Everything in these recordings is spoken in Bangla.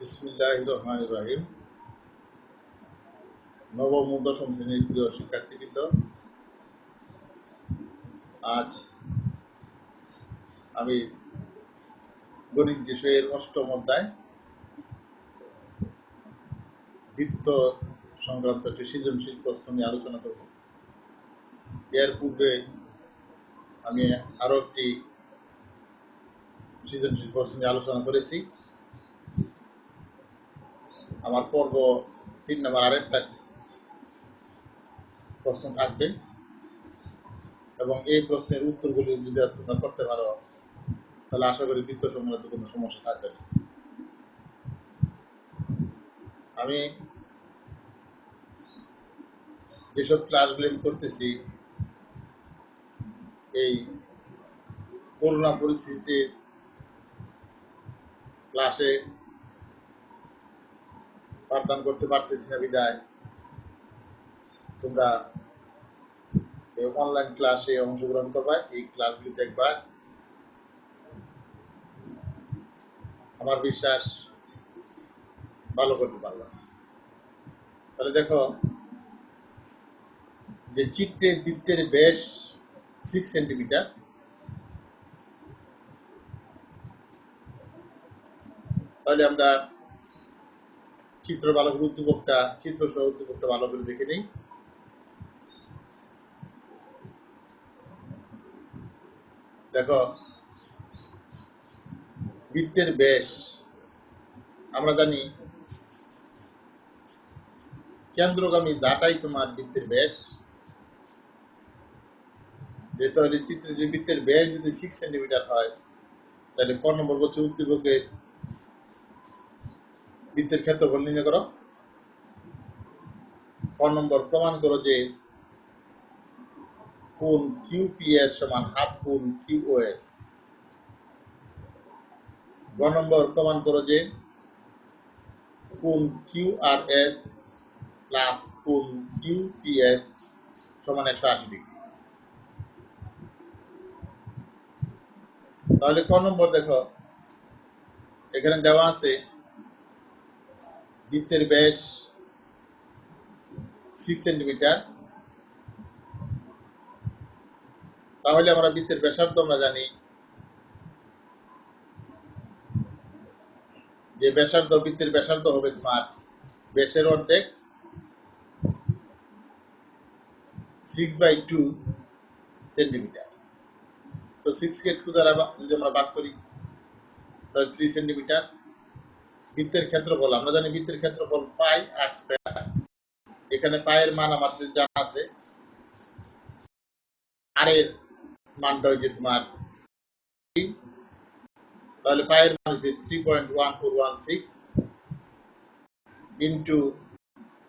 বিসমিল্লাহির রহমানির রহিম। নবম ও দশম শ্রেণীর প্রিয় শিক্ষার্থীবৃন্দ, আজ আমি গণিত বিষয়ের অষ্টম অধ্যায় বৃত্ত সংক্রান্ত একটি সৃজনশীল প্রশ্ন নিয়ে আলোচনা করব। এর পূর্বে আমি আরো একটি সৃজনশীল প্রশ্ন নিয়ে আলোচনা করেছি। আমার পর্ব 3 নম্বর আরেকটা প্রশ্ন থাকবে এবং এই প্রশ্নের উত্তরগুলি যদি তোমরা করতে পারো তাহলে আশা করি বৃত্ত সংক্রান্ত কোনো সমস্যা থাকবে না। আমি যেসব ক্লাসগুলি করতেছি এই করোনা পরিস্থিতির ক্লাসে পাঠদান করতে পারতেছি না বিদায় তোমরা এই অনলাইন ক্লাসে অংশগ্রহণ করবা, এই ক্লাসগুলি দেখবা। আমার বিশ্বাস ভালো করতে পারবা। তাহলে দেখো যে চিত্রের বৃত্তের ব্যাস 6 সেন্টিমিটার, তাহলে আমরা চিত্র ভালো করে চিত্র সহ উদ্দীপকটা ভালো করে দেখে নিই। দেখো বৃত্তের ব্যাস আমরা জানি কেন্দ্রগামী যাটাই তোমার বৃত্তের ব্যাস, যে তাহলে চিত্রে যে বৃত্তের ব্যাস যদি 6 সেন্টিমিটার হয় তাহলে ক নম্বর বলছে উদ্দীপকের বৃত্তের ক্ষেত্রফল নির্ণয় করো। ক নম্বর প্রমাণ করো যে কোণ QPS সমান হাফ কোণ QOS। গ নম্বর প্রমাণ করো যে কোণ QRS প্লাস কোণ QPS সমান 180 ডিগ্রি। তাহলে ক নম্বর দেখো এখানে দেওয়া আছে বৃত্তের ব্যাস 6 সেন্টিমিটার, তাহলে আমরা বৃত্তের ব্যাসার্ধ আমরা জানি যে বৃত্তের ব্যাসার্ধ হবে তোমার ব্যাসের অর্ধেক 6/2 সেন্টিমিটার। তো 6 কে 2 দ্বারা যদি আমরা ভাগ করি তাহলে 3 সেন্টিমিটার। বৃত্তের ক্ষেত্রফল আমরা জানি বৃত্তের ক্ষেত্রফল পাই আর স্কয়ার। এখানে পায়ের মান আমার জানা আছে, আর এর মানটা হচ্ছে তোমার 3, তাহলে পায়ের মান হচ্ছে 3.1416 ইন্টু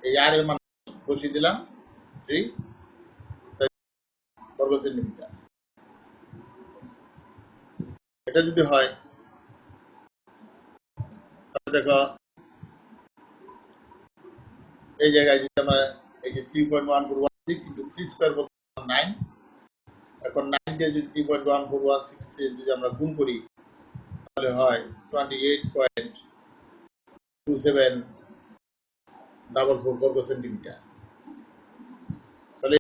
এই আর এর মান বসিয়ে দিলাম 3 বর্গ সেন্টিমিটার। এটা যদি হয় তাহলে দেখো এই জায়গায় যদি আমরা এই যে 3.1416 ইন্টু 3 স্কয়ার বলতে 9, এখন 9 দিয়ে যদি 3.1416 যদি আমরা গুণ করি তাহলে হয় 28.2744 বর্গ সেন্টিমিটার। তাহলে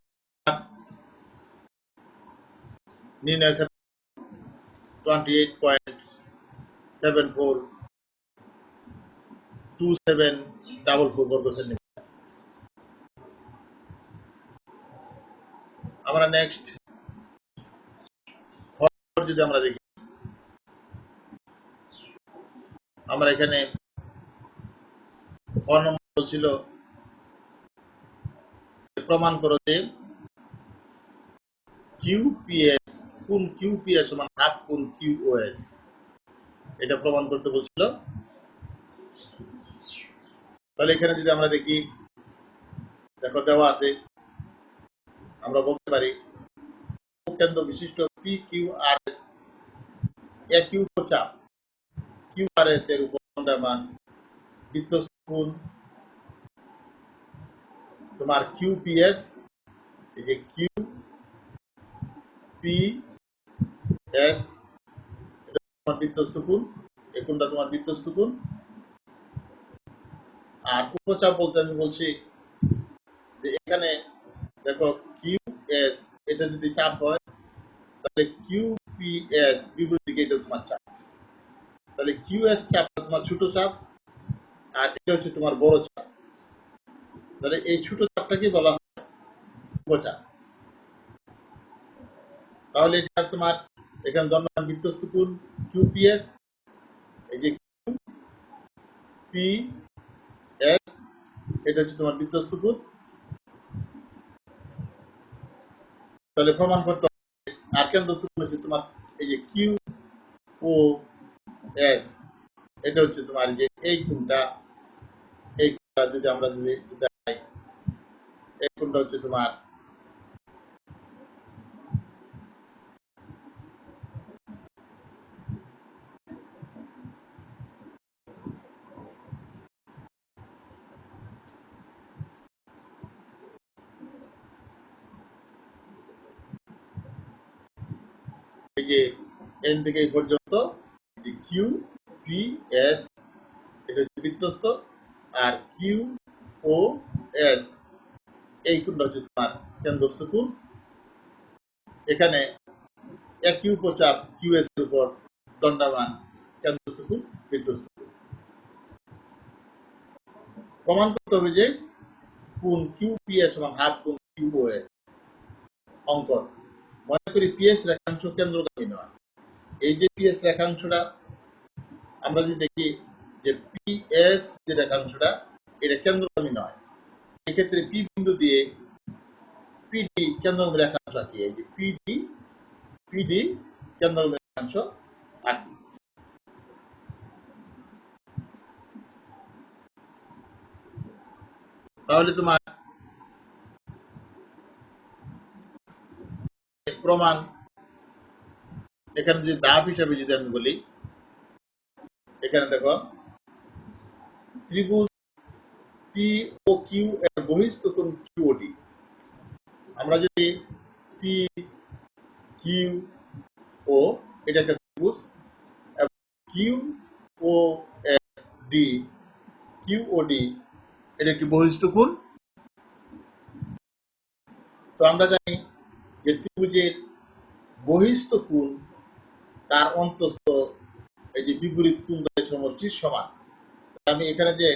নির্ণয় ক্ষেত্রে 28.742744 বর্গ সেন্টিমিটার। আমরা নেক্সট যদি আমরা দেখি, আমরা এখানে ক নম্বর ছিল প্রমাণ করো যে QPS কোণ QPS সমান হাফ কোণ QOS, এটা প্রমাণ করতে বলছিল। তাহলে এখানে যদি আমরা দেখি, দেখো দেওয়া আছে, আমরা বলতে পারি কেন্দ্র বিশিষ্ট PQRS একই উপচাপ QRS এর উপর মান বৃত্তস্থ কোণ তোমার QPS, এই যে QPS এটা তোমার বৃত্তস্থ কোণ, এই কোণটা তোমার বৃত্তস্থ কোণ, আর উপচাপ বলতে আমি বলছি যে এখানে দেখো কিউ এস, এটা যদি চাপ হয় তাহলে কিউ পি এস বিপরীত দিকে, এটা তোমার চাপ। তাহলে কিউ এস চাপ তোমার ছোট চাপ, আর এটা হচ্ছে তোমার বড় চাপ। তাহলে এই ছোট চাপটাকে বলা হয় উপচাপ। তাহলে এটা তোমার এখানে ধর্মমান বিধ্বস্ত কোণ কিউপিএস, এই যে পি এস, এটা হচ্ছে তোমার বিধ্বস্ত কোণ। তাহলে প্রমাণ করতে হবে আর কেন্দ্রস্থ কোণ হচ্ছে তোমার এই যে কিউ ও এস, এটা হচ্ছে তোমার যে এই কোণটা, এই কোণটা যদি আমরা যদি দেখাই, এই কোণটা হচ্ছে তোমার এই যে এন থেকে এই পর্যন্ত কিউ পি এস, এটা হচ্ছে বৃত্তস্থ, আর কিউ ও এস এই কোণটা হচ্ছে তোমার কেন্দ্রস্থ কোণ। এখানে একই উপচাপ কিউ এস এর উপর দণ্ডায়মান কেন্দ্রস্থ কোণ বৃত্তস্থ কোণ। প্রমাণ করতে হবে যে কোণ কিউ পি এস সমান হাফ কোণ কিউ ও এস। অঙ্কন মনে করি পিএস রেখাংশ কেন্দ্রগামী নয়। এই যে পিএস রেখাংশটা আমরা যদি দেখি যে পিএস যে রেখাংশটা, এটা কেন্দ্রগামী নয়। এক্ষেত্রে পি বিন্দু দিয়ে পিডি কেন্দ্রগামী রেখাংশ আঁকি। এই যে পিডি কেন্দ্রগামী রেখাংশ আঁকি। তাহলে তোমার প্রমাণ এখানে যদি ধাপ হিসাবে যদি আমি বলি, এখানে দেখো ত্রিভুজ পি ও কিউ এর বহিস্থ কোণ কিউডি। আমরা যদি পি কিউ ও, এটা একটা ত্রিভুজ, এবং কিউ ও ডি, কিউ ও ডি এটা একটি বহিস্থ কোণ। তো আমরা জানি যে ত্রিভুজের বহিস্থ কোণ তার অন্তস্থ এই যে বিপরীত কোণ দ্বয়ের সমষ্টির সমান। আমি এখানে যে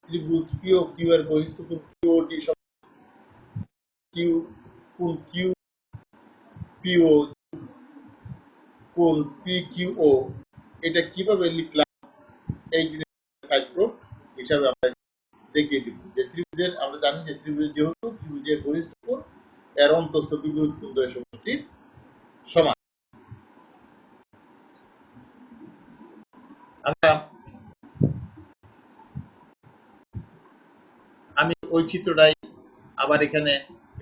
ত্রিভুজ পি ও কিউ এর বহিস্থ কোণ কিউ ও ডি সমান কিউ কোণ কিউ পি ও কোণ পি কিউ ও, এটা কিভাবে লিখলাম এই জিনিস সাইড প্রুফ হিসাবে আমরা দেখিয়ে দিব যে ত্রিভুজের, আমরা জানি যে ত্রিভুজের যেহেতু ত্রিভুজের বহিস্থ কোণ এর অন্তস্থ বিপরীত কোণ দ্বয়ের সমষ্টির সমান। আমি ওই চিত্রটাই আবার এখানে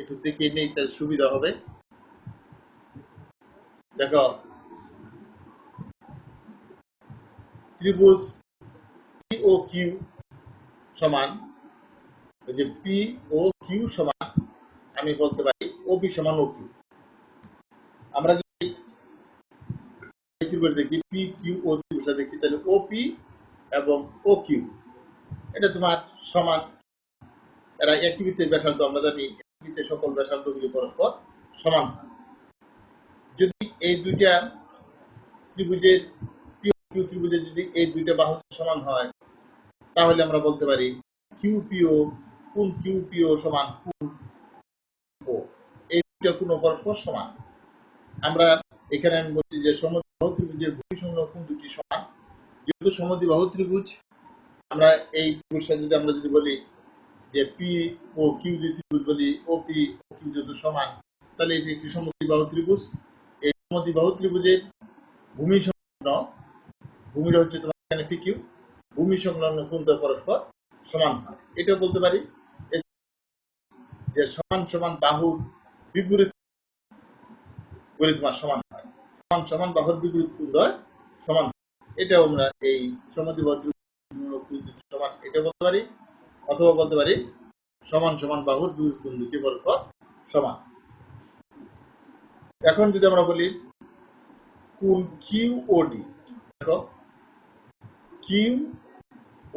একটু দেখিয়ে নেই, তাহলে সুবিধা হবে। দেখো ত্রিভুজ পি ও কিউ সমান, যে পি ও কিউ সমান আমি বলতে পারি ও পি সমান ও কিউ। আমরা যদি ত্রিভুজ দেখি পি কিউ ও ত্রিভুজটা দেখি, তাহলে ও পি এবং ও কিউ এটা তোমার সমান। এরা একই বৃত্তের ব্যাসার্ধ, আমরা জানি বৃত্তের সকল ব্যাসার্ধগুলি পরস্পর সমান। যদি এই দুইটা ত্রিভুজের পি ও কিউ ত্রিভুজের যদি এই দুইটা বাহু সমান হয়, তাহলে আমরা বলতে পারি কিউপিও কোণ কিউপিও সমান কোণ ও, এই দুইটা কোণ পরস্পর সমান। আমরা এখানে আমি বলছি যে সমদ্বিবাহু ত্রিভুজের ভূমি সংলগ্ন কোণ দুটি সমান। যেহেতু সমদ্বিবাহু ত্রিভুজ, আমরা এই ত্রিভুজটা যদি আমরা যদি বলি যে পি ও কিউ যদি ত্রিভুজ বলি, ও পি ও কিউ যেহেতু সমান, তাহলে এটি একটি সমদ্বিবাহু ত্রিভুজ। এই সমদ্বিবাহু ত্রিভুজের ভূমি সংলগ্ন, ভূমিটা হচ্ছে তোমার এখানে পি কিউ, ভূমি সংলগ্ন কোণ পরস্পর সমান হয়। এটাও বলতে পারি যে সমান সমান বাহুর বিপরীত করে তোমার সমান হয়, সমান সমান বাহুর বিপরীত কোণ দ্বয় সমান হয়। এটাও আমরা এই সমদ্বিবাহু সমান এটা বলতে পারি, অথবা বলতে পারি সমান সমান বাহুর বিপরীত কোণ দুটি পরস্পর সমান। এখন যদি আমরা বলি কোণ কিউ ও ডি, দেখো কিউ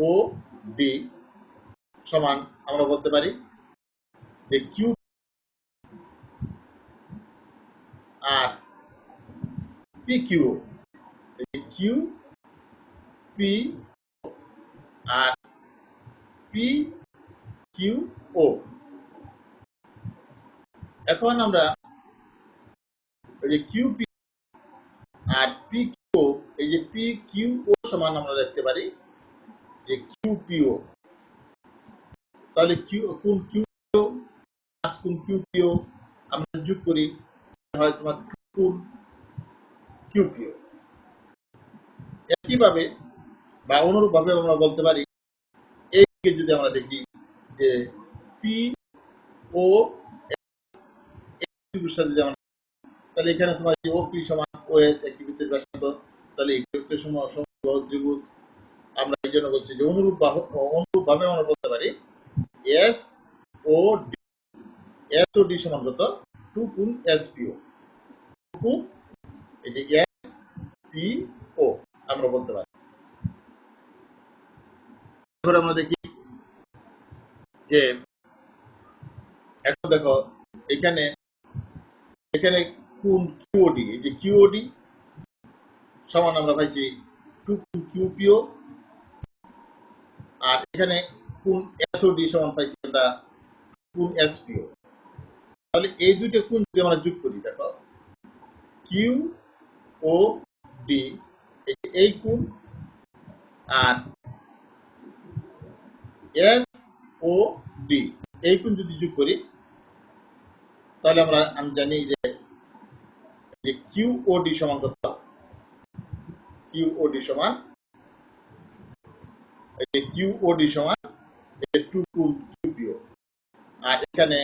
ও ডি সমান আমরা বলতে পারি যে Q R P Q, Q P R P Q ও। এখন আমরা এই যে Q P R P Q, এই যে পি কিউ ও সমান আমরা দেখতে পারি যে কিউ পি ও। তাহলে কিউ কোন কিউ প্লাস কোন কিউ পি ও আমরা যোগ করি, হয় তোমার কোন কিউ পি ও। একইভাবে বা অনুরূপভাবে আমরা বলতে পারি এই যদি আমরা দেখি যে পি ও যদি আমরা, তাহলে এখানে তোমার ও পি সমান ও এস একটি বৃত্তের ব্যাসার্ধ, তাহলে একটি সমবাহু ত্রিভুজ। আমরা এই জন্য বলছি যে অনুরূপভাবে আমরা বলতে পারি S O D, S O D সমান কত, 2 গুণ এস পি ও, গুণ এই যে এস পি ও আমরা বলতে পারি। এবার আমরা দেখি যে এখন দেখো এখানে এখানে কোন কিউওডি, এই যে কিউওডি সমান আমরা পাইছি 2 গুণ কিউপিও, আর এখানে কোন এসওডি সমান পাইছি আমরা কোন এসপিও। তাহলে এই দুইটা কোণ যদি আমরা যোগ করি, দেখো কিউ ও ডি এই কোণ আর এস ও ডি এই কোণ যদি যোগ করি, তাহলে আমি জানি যে কিউ ও ডি সমান কত, কিউ ও ডি সমান কিউ ও ডি সমান 2 গুণ কিউপিও, আর এখানে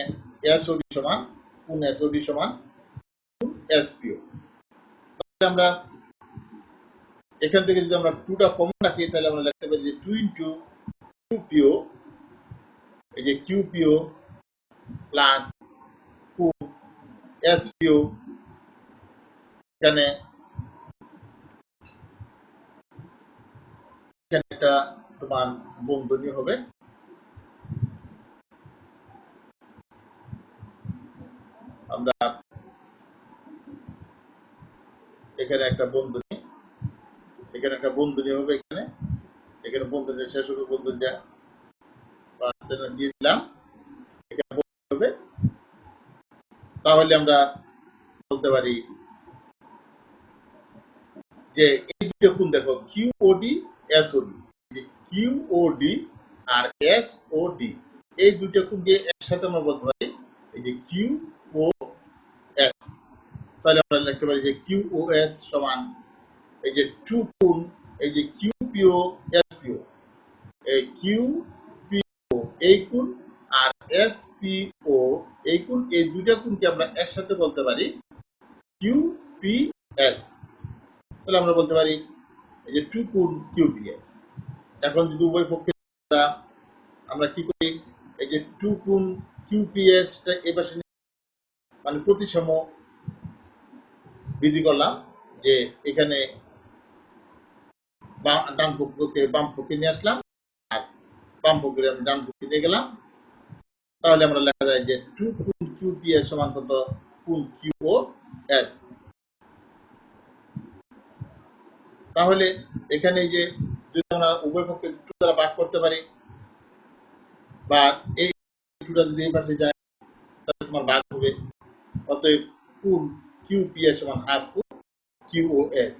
এসওডি সমান কোন এসওডি সমান কোন এসপিও। তাহলে আমরা এখান থেকে যদি আমরা 2টা কমন রাখি, তাহলে আমরা লিখতে পারি যে 2 ইনটু কিউপিও, এই যে কিউপিও প্লাস কোন এসপিও, এখানে একটা তোমার বন্ধনী হবে, আমরা এখানে একটা বন্ধনী, এখানে একটা বন্ধনী হবে, এখানে এখানে বন্ধনী শেষ হবে, বন্ধনীটা দিয়ে দিলাম, এখানে বন্ধনী হবে। তাহলে আমরা বলতে পারি যে এই দুটো কোণ দেখো কিউওডি এসওডি, কিউওডি আর এসওডি এই দুটো কোণকে একসাথে আমরা বলতে পারি এই যে কিউ ও এস। তাহলে আমরা লিখতে পারি যে কিউ ও এস সমান এই যে 2 কোণ এই যে কিউপিও এসপিও, এই কিউপিও এই কোণ আর এসপিও এই কোণ, এই দুইটা কোণকে আমরা একসাথে বলতে পারি কিউপিএস। তাহলে আমরা বলতে পারি এই যে 2 গুণ কিউপিএস। এখন যদি উভয় পক্ষে আমরা কি করি, এই যে 2 গুণ কিউপিএসটা এই পাশে মানে প্রতিসম বিধি করলাম, যে এখানে ডান পক্ষকে বাম পক্ষে নিয়ে আসলাম আর বাম পক্ষে আমরা ডান পক্ষে নিয়ে গেলাম। তাহলে আমরা লেখা যায় যে 2 গুণ কিউপিএস সমান কত, গুণ কিউওএস। তাহলে এখানে এই যে যদি আমরা উভয় পক্ষে 2 দ্বারা ভাগ করতে পারি, বা এই 2টা যদি এই পাশে যায় তাহলে তোমার ভাগ হবে, অতএব কোণ কিউপিএস সমান হাফ কোণ কিউওএস।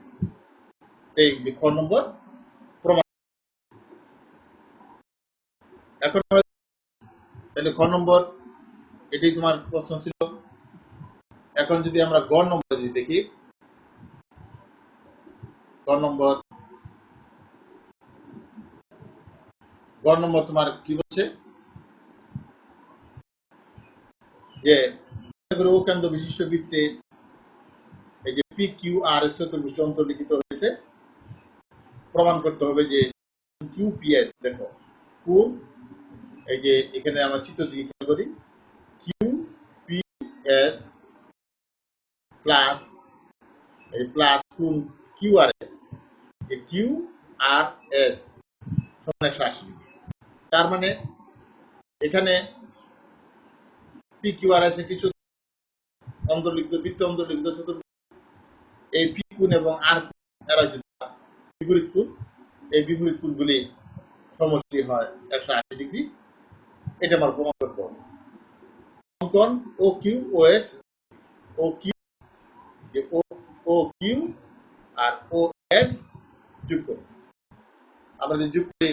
এই যে খ নম্বর প্রমাণ। এখন তাহলে খ নম্বর এটাই তোমার প্রশ্ন ছিল। এখন যদি আমরা গ নম্বর যদি দেখি, গ নম্বর তোমার কি বলছে যে কেন্দ্র বিশিষ্ট বৃত্তে এই যে পি কিউ আর চতুর্ভুজ অন্তর্লিখিত হয়েছে, প্রমাণ করতে হবে যে কিউপিএস, দেখো কোণ এই যে এখানে আমরা চিত্র দিকে খেয়াল করি, কিউপিএস প্লাস এই প্লাস কোণ কিউআরএস, কিউআরএস সমান 180 ডিগ্রি। তার মানে এখানে পি কিউ আর এস কিছু অন্তর্লিখিত বৃত্ত অন্তর্লিখিত চতুর্ভুজ, এই পি কোণ এবং আর কোণ এরা হচ্ছে বিপরীত কোণ। এই বিপরীত কোণগুলি সমষ্টি হয় 180 ডিগ্রি। এটা আমার প্রমাণ করতে হবে। অঙ্কন ও কিউ ও S, O Q O Q R ও এস যোগ করি। আমরা যদি যোগ করি,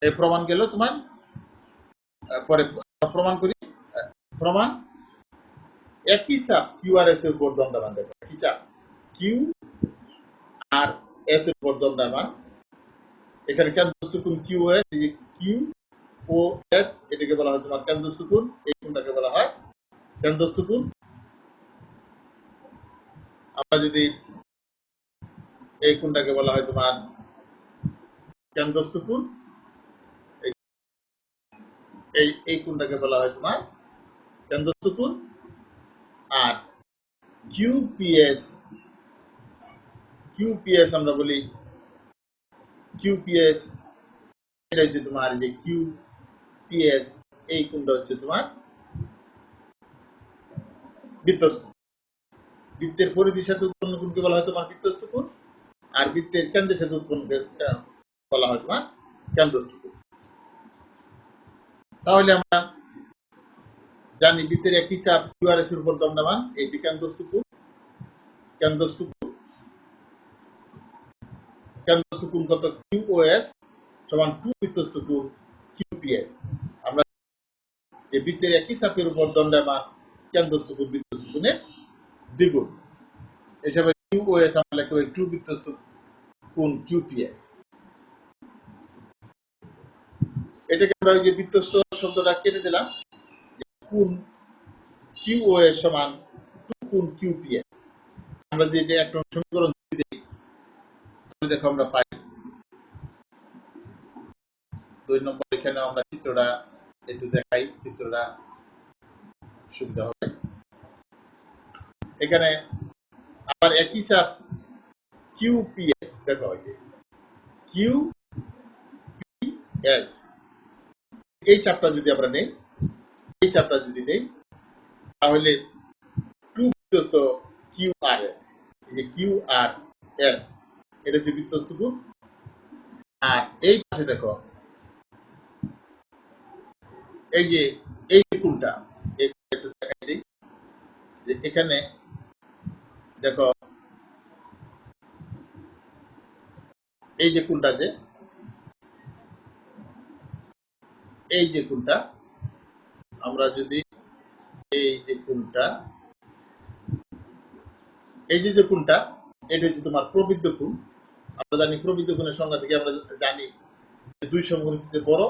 এই প্রমাণ গেল তোমার পরে প্রমাণ করি। প্রমাণ একই চাপ কিউ আর এস এর উপর দণ্ডায়মান। দেখো একই চাপ কিউ আর এস এর উপর দণ্ডায়মান। এখানে কেন্দ্রস্থ কোণ কিউ এস, কিউ ও এস এটাকে বলা হয় তোমার কেন্দ্রস্থ কোণ। এই কোণটাকে বলা হয় কেন্দ্রস্থ কোণ। আমরা যদি এই কোণটাকে বলা হয় তোমার কেন্দ্রস্থ কোণ, এই কোণটাকে বলা হয় তোমার কেন্দ্রস্থ কোণ। আর কিউপিএস আমরা বলি কিউপিএস, এটা হচ্ছে তোমার যে কিউপিএস, এই কোণটা হচ্ছে তোমার বৃত্তস্থ। বৃত্তের পরিধির সাথে উৎপন্ন কোণকে বলা হয় তোমার বৃত্তস্থ কোণ, আর বৃত্তের কেন্দ্রের সাথে উৎপন্ন বলা হয় তোমার কেন্দ্রস্থ কোণ। তাহলে আমরা জানি বৃত্তের একই চাপ কিউআরএস এর উপর দণ্ডায়মান, এটি কেন্দ্রস্থ কোণ। কেন্দ্রস্থ কোণ কত? কিউওএস সমান 2 বৃত্তস্থ কোণ কিউপিএস। আমরা যে বৃত্তের একই চাপের উপর দণ্ডায়মান কেন্দ্রস্থ কোণ বৃত্তস্থ কোণের দ্বিগুণ হিসাবে কিউওএস আমরা লিখতে পারি 2 বৃত্তস্থ কোণ কিউপিএস। এটাকে আমরা ওই যে বৃত্তস্থ শব্দটা কেটে দিলাম, কোণ কিউওএস সমান 2 কোণ কিউপিএস। আমরা যদি এটা একটা সমীকরণ দিই, তাহলে দেখো আমরা পাই 2 নম্বর। এখানে আমরা চিত্রটা একটু দেখাই, চিত্রটা সুবিধা হবে। এখানে আবার একই চাপ কিউপিএস, দেখো কিউপিএস, এই চাপটা যদি আমরা নেই, তাহলে 2 বৃত্তস্থ কিউআরএস, এই যে কিউআরএস এটা হচ্ছে বৃত্তস্থ কোণ। আর এই পাশে দেখো এই যে কোণটা, একটু দেখাই দিই যে এখানে দেখো এই যে কোণটা, আমরা যদি এই যে কোণটা এটা হচ্ছে তোমার প্রবৃদ্ধ কোণ। আমরা জানি প্রবৃদ্ধ কোণের সংজ্ঞা থেকে আমরা জানি 2 সমকোণীতে বড়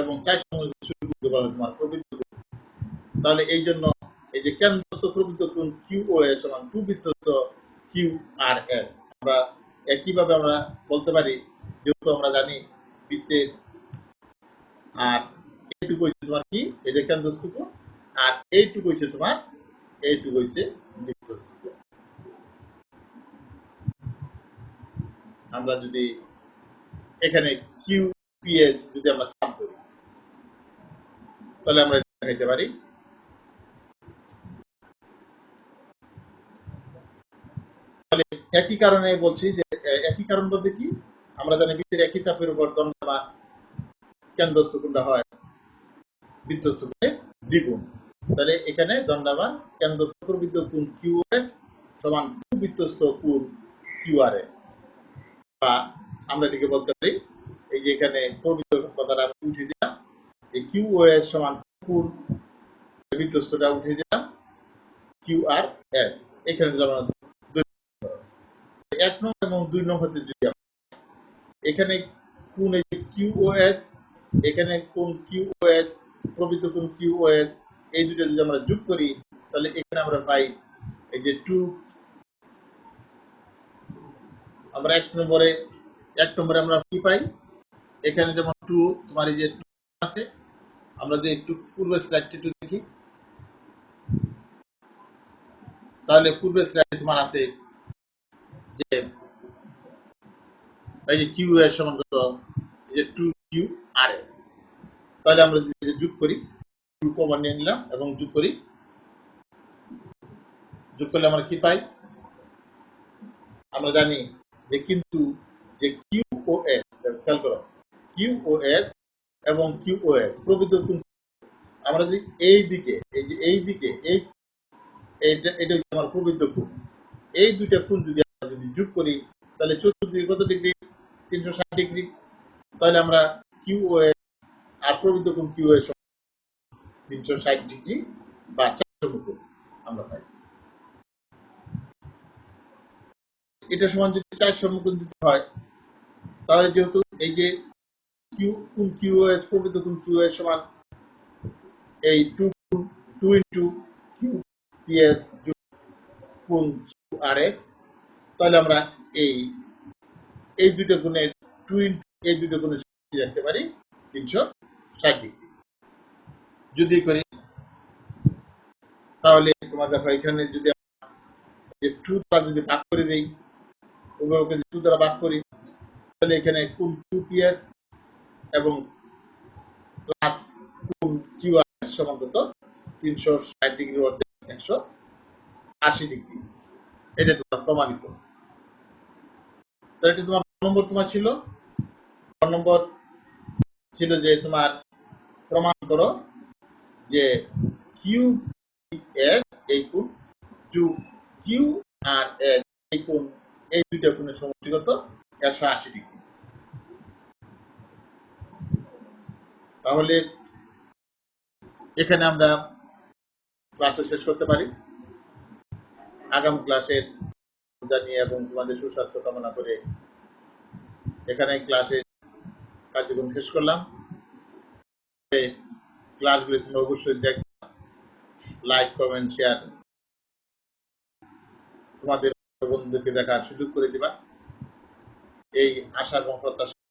এবং 4 সমকোণীতে ছোট কোণকে বলা হয় তোমার প্রবৃদ্ধ কোণ। তাহলে এই জন্য এই যে কেন্দ্রস্থ প্রবৃদ্ধ কোণ কিউওএস সমান 2 বৃত্তস্থ কিউআরএস। আমরা একইভাবে আমরা বলতে পারি, যেহেতু আমরা জানি বৃত্তের আর এইটুকু হচ্ছে তোমার কি, এটা কেন্দ্রস্থ কোণ, আর এইটুকু হচ্ছে তোমার বৃত্তস্থ কোণ। আমরা যদি এখানে কিউপিএস যদি আমরা চাপ ধরি, তাহলে আমরা দেখাইতে পারি। তাহলে একই কারণে বলছি যে একই কারণ বলতে কি, আমরা জানি বৃত্তের একই চাপের উপর দণ্ডায়মান কেন্দ্রস্থ কোণটা হয় বৃত্তস্থ কোণের দ্বিগুণ। তাহলে এখানে দণ্ডায়মান কেন্দ্রস্থ প্রবৃদ্ধ কোণ কিউএস সমান 2 বৃত্তস্থ কোণ কিউআরএস। বা আমরা এটাকে বলতে পারি, এই যে এখানে প্রবৃদ্ধ কথাটা উঠে দিলাম, এই কিউওএস সমান কোণ বৃত্তস্থটা উঠে দিলাম কিউআরএস। এখানে যদি আমরা 1 নম্বর এবং 2 নম্বর যদি এখানে কোণ এই কিউওএস, এখানে কোণ কিউওএস, প্রবৃদ্ধ কোণ কিউওএস, এই দুটো যদি আমরা যোগ করি, তাহলে এখানে আমরা পাই এই যে 2। আমরা 1 নম্বরে আমরা কি পাই, এখানে যেমন 2 তোমার এই যে 2 আছে। আমরা যদি একটু পূর্বের স্লাইডটা একটু দেখি, তাহলে পূর্বের স্লাইডে তোমার আছে যে এই যে কিউ এর সমান কত যে 2QRS। তাহলে আমরা যদি যোগ করি, 2 কমন নিয়ে নিলাম এবং যোগ করি, যোগ করলে আমরা কি পাই? আমরা জানি যে কিন্তু যে QoS, খেয়াল করো, QoS এবং QoS প্রকৃত কোণ, আমরা যদি এই দিকে, এই যে এই দিকে, এটা হচ্ছে আমার প্রবৃদ্ধ কোণ, এই দুইটা কোণ যদি আমরা যদি যোগ করি তাহলে চতুর্দিকে কত ডিগ্রি? 360 ডিগ্রি। তাহলে আমরা QoS আর প্রবৃদ্ধ কোণ QoS 360 ডিগ্রি বা 400 কোণ আমরা পাই। এটা সমান যদি 400 কোণ দিতে হয়, তাহলে যেহেতু এই যে QoS প্রবৃদ্ধ কোণ QoS সমান এই 2 ইন্টু QPS কোণ QRS, তাহলে আমরা এই দুটো গুণের 2 ইন্টু এই দুটো গুণের রাখতে পারি 360 ডিগ্রি। যদি করি তাহলে তোমার দেখো এখানে যদি 2 দ্বারা যদি ভাগ করে দেই, উভয়কে 2 দ্বারা ভাগ করি, তাহলে এখানে কোণ QPS এবং প্লাস কোণ QRS সমান কত? 360 ডিগ্রি অর্ধেক 180 ডিগ্রি। এটা তোমার প্রমাণিত। তো এটা তোমার নম্বর তোমার ছিল, নম্বর ছিল যে তোমার প্রমাণ করো যে QPS এই কোণ টু QRS এই কোণ, এই দুইটা কোণের সমষ্টিগত 180 ডিগ্রি। তাহলে এখানে আমরা ক্লাসে শেষ করতে পারি। আগামী ক্লাসের জানিয়ে এবং তোমাদের সুস্বাস্থ্য কামনা করে এখানে ক্লাসের কার্যক্রম শেষ করলাম। ক্লাসগুলি তোমরা অবশ্যই দেখবে, লাইক, কমেন্ট, শেয়ার তোমাদের বন্ধুদেরকে দেখার সুযোগ করে দিবা, এই আশা এবং প্রত্যাশা